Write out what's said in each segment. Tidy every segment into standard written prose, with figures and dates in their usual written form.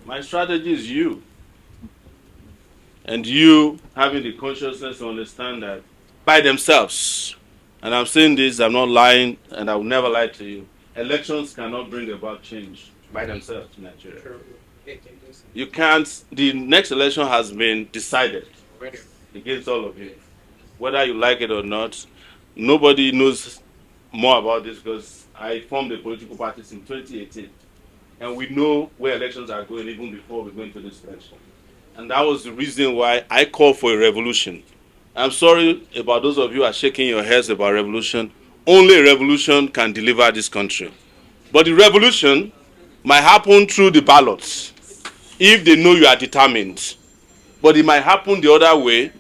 My strategy is you. And you having the consciousness to understand that by themselves, and I'm saying this, I'm not lying, and I will never lie to you. Elections cannot bring about change by themselves in Nigeria. You can't, the next election has been decided against all of you. Whether you like it or not, nobody knows more about this because I formed the political parties in 2018. And we know where elections are going even before we go into this election. And that was the reason why I called for a revolution. I'm sorry about those of you who are shaking your heads about revolution. Only a revolution can deliver this country. But the revolution might happen through the ballots if they know you are determined. But it might happen the other way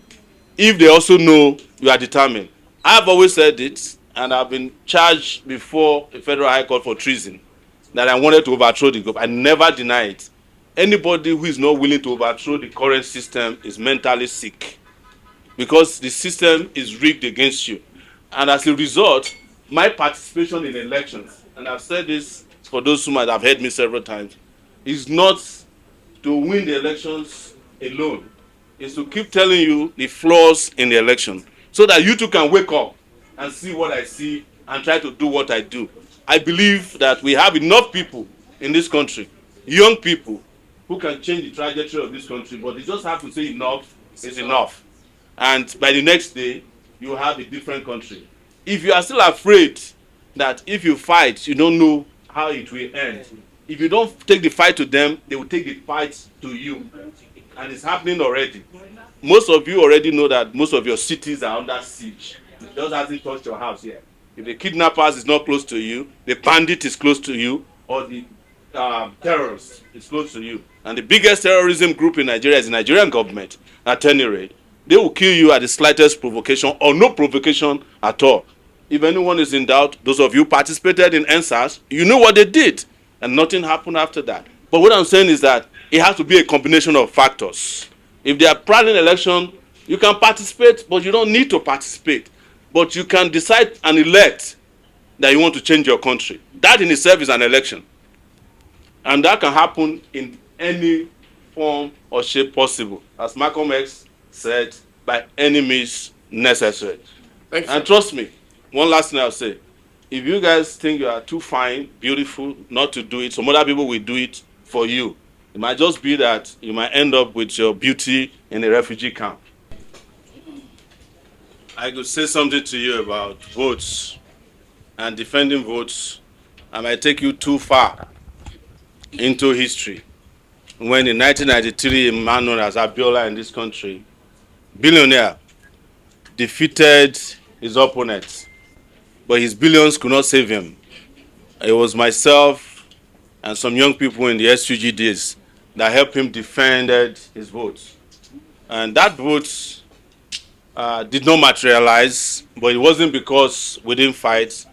if they also know you are determined. I've always said it, and I've been charged before the Federal High Court for treason, that I wanted to overthrow the government. I never deny it. Anybody who is not willing to overthrow the current system is mentally sick because the system is rigged against you. And as a result, my participation in elections, and I've said this for those who might have heard me several times, is not to win the elections alone. It's to keep telling you the flaws in the election so that you too can wake up and see what I see and try to do what I do. I believe that we have enough people in this country, young people, who can change the trajectory of this country, but they just have to say enough is enough. And by the next day, you have a different country. If you are still afraid that if you fight, you don't know how it will end, if you don't take the fight to them, they will take the fight to you. And it's happening already. Most of you already know that most of your cities are under siege. It just hasn't touched your house yet. If the kidnappers is not close to you, the bandit is close to you, or the terrorist is close to you. And the biggest terrorism group in Nigeria is the Nigerian government, at any rate. They will kill you at the slightest provocation or no provocation at all. If anyone is in doubt, those of you participated in EndSARS, you know what they did, and nothing happened after that. But what I'm saying is that it has to be a combination of factors. If they are planning election, you can participate, but you don't need to participate. But you can decide and elect that you want to change your country. That in itself is an election. And that can happen in any form or shape possible. As Malcolm X said, by any means necessary. Thank you. And trust me, one last thing I'll say. If you guys think you are too fine, beautiful, not to do it, some other people will do it for you. It might just be that you might end up with your beauty in a refugee camp. I could say something to you about votes and defending votes. I might take you too far into history. When in 1993, a man known as Abiola in this country, billionaire, defeated his opponents, but his billions could not save him. It was myself and some young people in the SUG days that helped him defend his votes. And that vote did not materialize, but it wasn't because we didn't fight.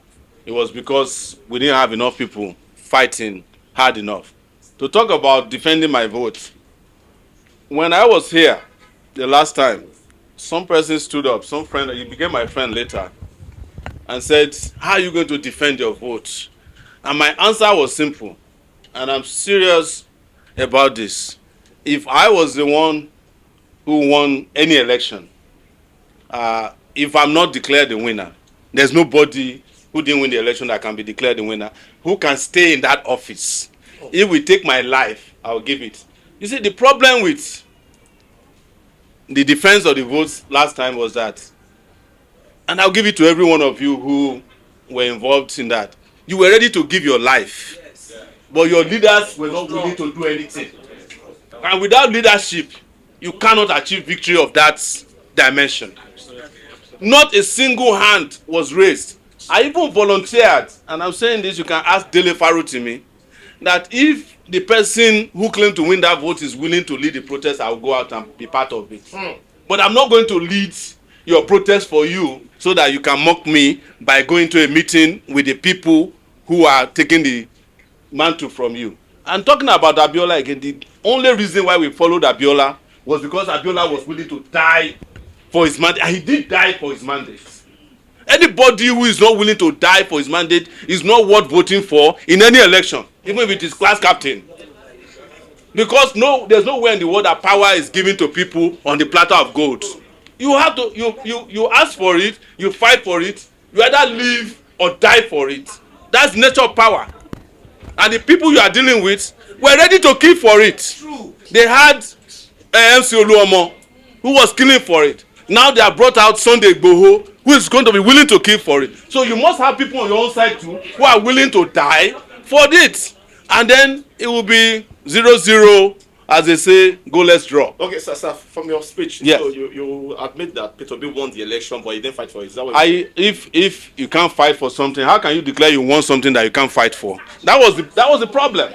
It was because we didn't have enough people fighting hard enough. To talk about defending my vote, when I was here the last time, some person stood up, some friend, he became my friend later, and said, how are you going to defend your vote? And my answer was simple, and I'm serious about this. If I was the one who won any election, if I'm not declared the winner, there's nobody who didn't win the election that can be declared the winner, who can stay in that office. If we take my life, I'll give it. You see, the problem with the defense of the votes last time was that, and I'll give it to every one of you who were involved in that, you were ready to give your life, but your leaders were not willing to do anything. And without leadership, you cannot achieve victory of that dimension. Not a single hand was raised. I even volunteered, and I'm saying this, you can ask Dele Farutimi, that if the person who claimed to win that vote is willing to lead the protest, I'll go out and be part of it. But I'm not going to lead your protest for you so that you can mock me by going to a meeting with the people who are taking the mantle from you. And talking about Abiola again, the only reason why we followed Abiola was because Abiola was willing to die for his mandate, and he did die for his mandate. Anybody who is not willing to die for his mandate is not worth voting for in any election, even if it is class captain. Because there's nowhere in the world that power is given to people on the platter of gold. You have to, you ask for it, you fight for it, you either live or die for it. That's nature of power. And the people you are dealing with were ready to kill for it. True. They had MC Oluomo, who was killing for it. Now they have brought out Sunday Igboho, who is going to be willing to kill for it. So you must have people on your own side too, who are willing to die for it. And then it will be 0-0, as they say, go let's draw. Okay, sir, from your speech, yes. So you admit that Peter Obi won the election, but he didn't fight for it. Is that what if you can't fight for something, how can you declare you want something that you can't fight for? That was the problem.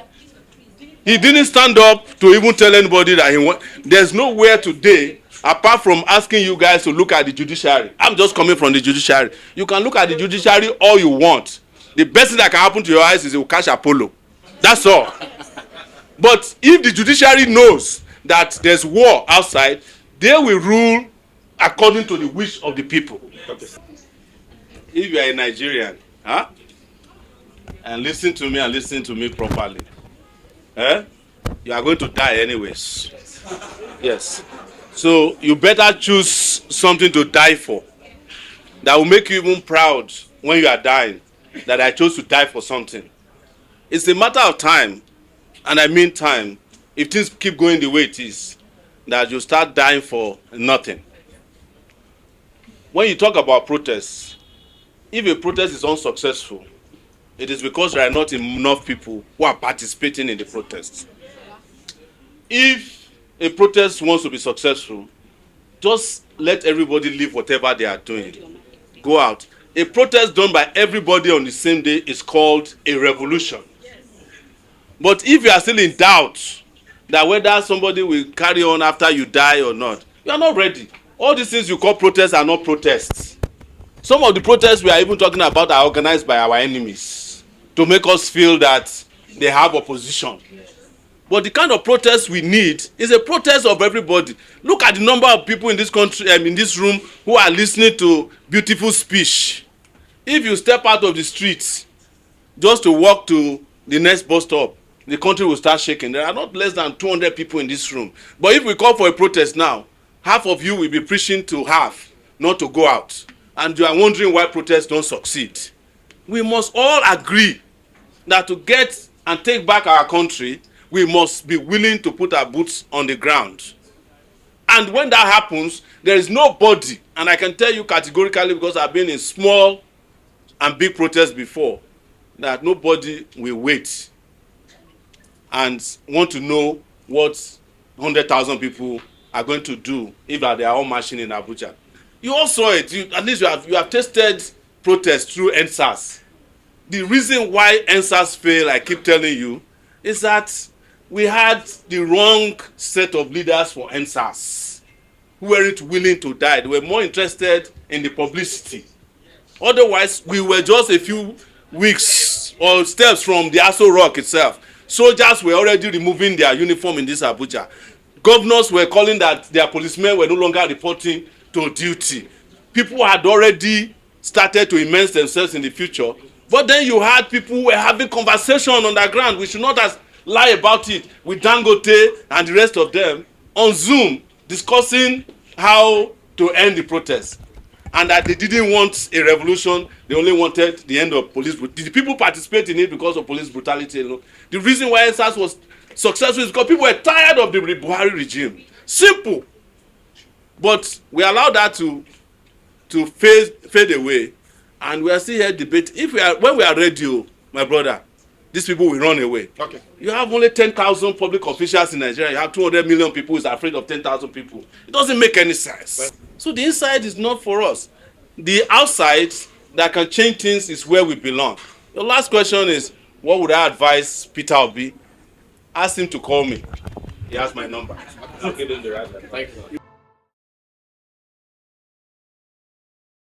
He didn't stand up to even tell anybody that he won. There's nowhere today, apart from asking you guys to look at the judiciary. I'm just coming from the judiciary. You can look at the judiciary all you want. The best thing that can happen to your eyes is you catch Apollo. That's all. But if the judiciary knows that there's war outside, they will rule according to the wish of the people. Okay. If you are a Nigerian, and listen to me properly, you are going to die anyways. Yes. So you better choose something to die for that will make you even proud when you are dying, that I chose to die for something. It's a matter of time, and I mean time, if things keep going the way it is, that you start dying for nothing. When you talk about protests, if a protest is unsuccessful, it is because there are not enough people who are participating in the protest. If a protest wants to be successful, just let everybody leave whatever they are doing. Go out. A protest done by everybody on the same day is called a revolution. But if you are still in doubt that whether somebody will carry on after you die or not, you are not ready. All these things you call protests are not protests. Some of the protests we are even talking about are organized by our enemies to make us feel that they have opposition. But the kind of protest we need is a protest of everybody. Look at the number of people in this country, in this room, who are listening to beautiful speech. If you step out of the streets just to walk to the next bus stop, the country will start shaking. There are not less than 200 people in this room. But if we call for a protest now, half of you will be preaching to half, not to go out. And you are wondering why protests don't succeed. We must all agree that to get and take back our country, we must be willing to put our boots on the ground. And when that happens, there is nobody, and I can tell you categorically because I've been in small and big protests before, that nobody will wait and want to know what 100,000 people are going to do if they are all marching in Abuja. You all saw it. At least you have tested protests through EndSARS. The reason why EndSARS failed, I keep telling you, is that we had the wrong set of leaders for EndSARS who weren't willing to die. They were more interested in the publicity. Otherwise, we were just a few weeks or steps from the Aso Rock itself. Soldiers were already removing their uniform in this Abuja. Governors were calling that their policemen were no longer reporting to duty. People had already started to immerse themselves in the future. But then you had people who were having conversation on the ground. We should not lie about it with Dangote and the rest of them on Zoom discussing how to end the protest. And that they didn't want a revolution, they only wanted the end of police brutality. Did people participate in it because of police brutality alone? The reason why EndSARS was successful is because people were tired of the Buhari regime. Simple. But we allowed that to fade away, and we are still here debating. When we are ready, my brother, these people will run away. Okay. You have only 10,000 public officials in Nigeria. You have 200 million people who is afraid of 10,000 people. It doesn't make any sense. So the inside is not for us. The outside that can change things is where we belong. Your last question is, what would I advise Peter Obi? Ask him to call me. He has my number. I'll give him the right. Thank you.